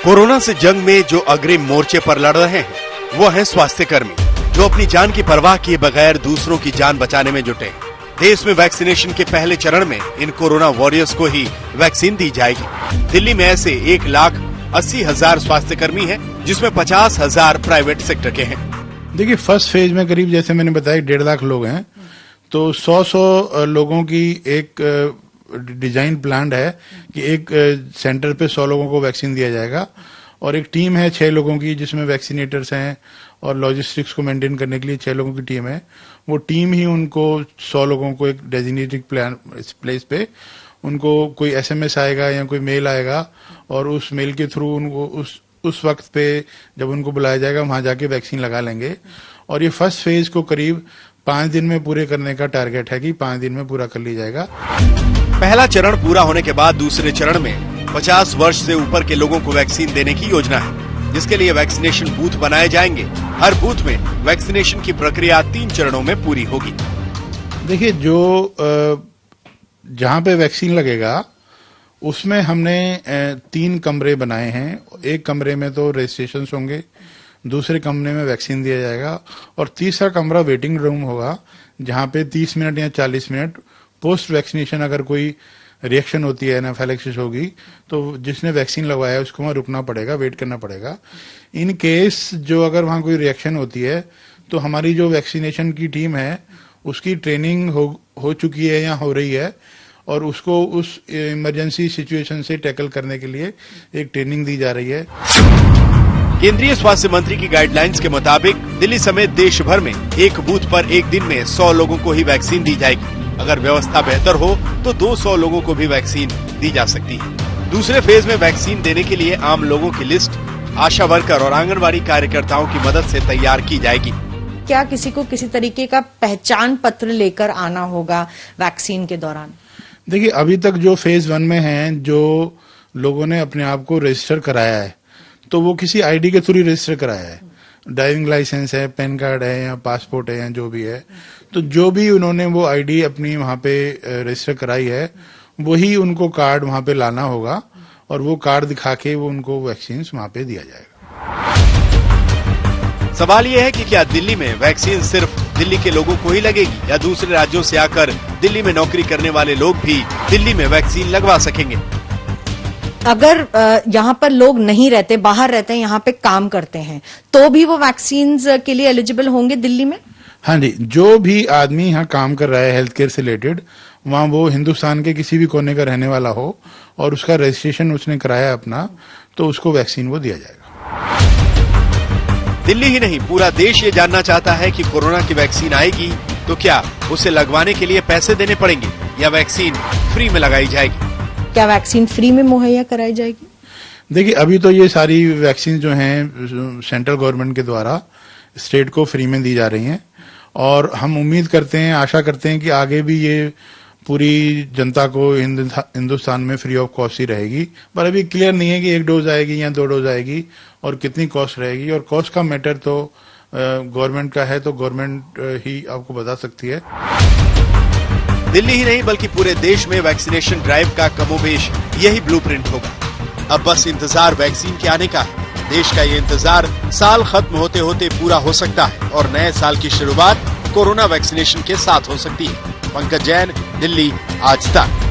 Corona से जंग में जो अग्रिम मोर्चे पर लड़ रहे हैं वो हैं स्वास्थ्य कर्मी, जो अपनी जान की परवाह किए बगैर दूसरों की जान बचाने में जुटे। देश में वैक्सीनेशन के पहले चरण में इन कोरोना वॉरियर्स को ही वैक्सीन दी जाएगी। दिल्ली में ऐसे 1,80,000 स्वास्थ्य कर्मी हैं, जिसमें 50,000 प्राइवेट सेक्टर के हैं। देखिए, फर्स्ट फेज में करीब जैसे मैंने बताया 1.5 लाख लोग हैं, तो 100 लोगों की एक डिजाइन प्लान है कि एक सेंटर पे 100 लोगों को वैक्सीन दिया जाएगा और एक टीम है 6 लोगों की, जिसमें वैक्सीनेटर्स हैं और लॉजिस्टिक्स को मेंटेन करने के लिए 6 लोगों की टीम है। वो टीम ही उनको 100 लोगों को एक डेजिग्नेटेड प्लेस पे उनको कोई एसएमएस आएगा या कोई मेल आएगा और उस मेल के थ्रू उनको उस वक्त पे जब उनको बुलाया जाएगा वहां जाके वैक्सीन लगा लेंगे। और ये फर्स्ट फेज को करीब 5 दिन में पूरे करने का टारगेट है कि 5 दिन में पूरा कर लिया जाएगा। पहला चरण पूरा होने के बाद दूसरे चरण में 50 वर्ष से ऊपर के लोगों को वैक्सीन देने की योजना है, जिसके लिए वैक्सीनेशन बूथ बनाए जाएंगे। हर बूथ में वैक्सीनेशन की प्रक्रिया 3 चरणों में पूरी होगी। देखिए, जो जहां पे वैक्सीन लगेगा उसमें हमने 3 कमरे बनाए हैं। एक कमरे में तो रजिस्ट्रेशन होंगे, दूसरे कमरे में वैक्सीन दिया जाएगा और तीसरा कमरा वेटिंग रूम होगा, जहां पे 30 मिनट या 40 मिनट पोस्ट वैक्सीनेशन अगर कोई रिएक्शन होती है, एनाफिलैक्सिस होगी, तो जिसने वैक्सीन लगवाया है उसको वहां रुकना पड़ेगा, वेट करना पड़ेगा। इन केस जो अगर वहां कोई रिएक्शन होती है तो हमारी जो वैक्सीनेशन की टीम है उसकी ट्रेनिंग हो चुकी है या हो रही है और उसको उस इमरजेंसी सिचुएशन से टैकल करने के लिए एक ट्रेनिंग दी जा रही है। केंद्रीय स्वास्थ्य मंत्री की गाइडलाइंस के मुताबिक दिल्ली समेत देश भर में एक बूथ पर एक दिन में 100 लोगों को ही वैक्सीन दी जाएगी। अगर व्यवस्था बेहतर हो तो 200 लोगों को भी वैक्सीन दी जा सकती है। दूसरे फेज में वैक्सीन देने के लिए आम लोगों की लिस्ट आशा वर्कर और आंगनबाड़ी कार्यकर्ताओं की मदद से तैयार की जाएगी। क्या किसी को किसी तरीके का पहचान पत्र लेकर आना होगा वैक्सीन के दौरान? देखिए, अभी तक जो फेज 1 में हैं, जो लोगों ने अपने आप को रजिस्टर कराया है तो वो किसी आईडी के थ्रू रजिस्टर कराया है। ड्राइविंग लाइसेंस है, पैन कार्ड है या पासपोर्ट है या जो भी है, तो जो भी उन्होंने वो आईडी अपनी वहां पे रजिस्टर कराई है वही उनको कार्ड वहां पे लाना होगा और वो कार्ड दिखा के वो उनको वैक्सीन वहां पे दिया जाएगा। सवाल ये है कि क्या दिल्ली में वैक्सीन सिर्फ दिल्ली के लोगों को ही लगेगी या दूसरे राज्यों से आकर दिल्ली में नौकरी करने वाले लोग भी दिल्ली में वैक्सीन लगवा सकेंगे? अगर यहाँ पर लोग नहीं रहते, बाहर रहते हैं, यहाँ पे काम करते हैं, तो भी वो वैक्सीन के लिए एलिजिबल होंगे दिल्ली में? हाँ जी, जो भी आदमी यहाँ काम कर रहा है हेल्थ केयर से रिलेटेड, वहाँ वो हिंदुस्तान के किसी भी कोने का रहने वाला हो और उसका रजिस्ट्रेशन उसने कराया अपना, तो उसको वैक्सीन वो दिया जाएगा। दिल्ली ही नहीं, पूरा देश ये जानना चाहता है कि कोरोना की वैक्सीन आएगी तो क्या उसे लगवाने के लिए पैसे देने पड़ेंगे या वैक्सीन फ्री में लगाई जाएगी? क्या वैक्सीन फ्री में मुहैया कराई जाएगी? देखिए, अभी तो ये सारी वैक्सीन जो हैं सेंट्रल गवर्नमेंट के द्वारा स्टेट को फ्री में दी जा रही हैं और हम उम्मीद करते हैं, आशा करते हैं कि आगे भी ये पूरी जनता को हिंदुस्तान में फ्री ऑफ कॉस्ट ही रहेगी। पर अभी क्लियर नहीं है कि 1 डोज आएगी या 2 डोज आएगी और कितनी कॉस्ट रहेगी, और कॉस्ट का मैटर तो गवर्नमेंट का है, तो गवर्नमेंट ही आपको बता सकती है। दिल्ली ही नहीं बल्कि पूरे देश में वैक्सीनेशन ड्राइव का कमोबेश यही ब्लूप्रिंट होगा। अब बस इंतजार वैक्सीन के आने का है। देश का ये इंतजार साल खत्म होते होते पूरा हो सकता है और नए साल की शुरुआत कोरोना वैक्सीनेशन के साथ हो सकती है। पंकज जैन, दिल्ली, आज तक।